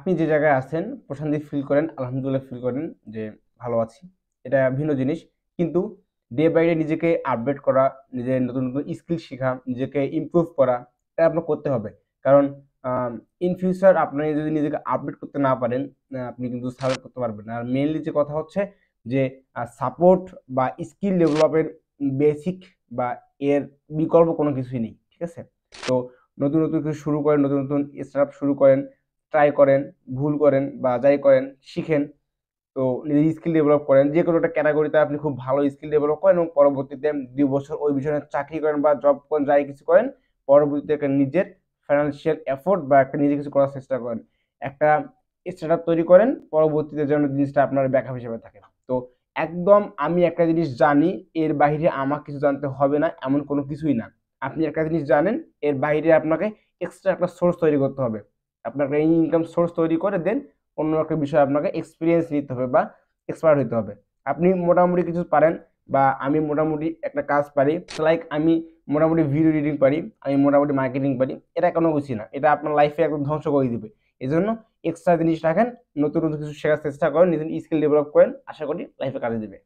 আপনি যে জায়গায় আছেন প্রশান্তি ফিল করেন, আলহামদুলিল্লাহ ফিল করেন যে ভালো আছি, এটা ভিন্ন জিনিস। কিন্তু ডে বাই ডে নিজেকে আপডেট করা, নিজের নতুন নতুন স্কিল শেখা, নিজেকে ইমপ্রুভ করা, এটা আপনার করতে হবে। কারণ ইন ফিউচার আপনি যদি নিজেকে আপডেট করতে না পারেন, আপনি কিন্তু সার্ভাইভ করতে পারবেন না। আর মেইনলি যে কথা হচ্ছে যে সাপোর্ট বা স্কিল ডেভেলপের বেসিক বা এর বিকল্প কোনো কিছুই নেই, ঠিক আছে? তো নতুন নতুন কিছু শুরু করেন, নতুন নতুন স্টার্ট শুরু করেন, ট্রাই করেন, ভুল করেন বা যাই করেন শিখেন। তো নিজের স্কিল ডেভেলপ করেন, যে কোনো একটা ক্যাটাগরিতে আপনি খুব ভালো স্কিল ডেভেলপ করেন এবং পরবর্তীতে 2 বছর ওই বিষয়ে চাকরি করেন বা জব করেন, যাই কিছু করেন, পরবর্তীতে একটা নিজের ফাইন্যান্সিয়াল এফোর্ট বা একটা নিজে কিছু করার চেষ্টা করেন, একটা স্টার্ট আপ তৈরি করেন, পরবর্তীতে যেন জিনিসটা আপনার ব্যাকআপ হিসেবে থাকে। তো একদম আমি একটা জিনিস জানি, এর বাইরে আমার কিছু জানতে হবে না, এমন কোনো কিছুই না। আপনি একটা জিনিস জানেন, এর বাইরে আপনাকে এক্সট্রা একটা সোর্স তৈরি করতে হবে। আপনাকে এই ইনকাম সোর্স তৈরি করে দেন অন্য একটা বিষয়ে আপনাকে এক্সপিরিয়েন্স নিতে হবে বা এক্সপার্ট হতে হবে। আপনি মোটামুটি কিছু পারেন বা আমি মোটামুটি একটা কাজ পারি, লাইক আমি মোটামুটি ভিডিও এডিটিং পারি, আমি মোটামুটি মার্কেটিং পারি, এটা কোনো কিছু না, এটা আপনার লাইফে একদম ধ্বংস করে দিবে। এই জন্য এক্সট্রা জিনিস রাখেন, নতুন নতুন কিছু শেখার চেষ্টা করেন, নিজের স্কিল ডেভেলপ করেন, আশা করি লাইফে কাজে দিবে।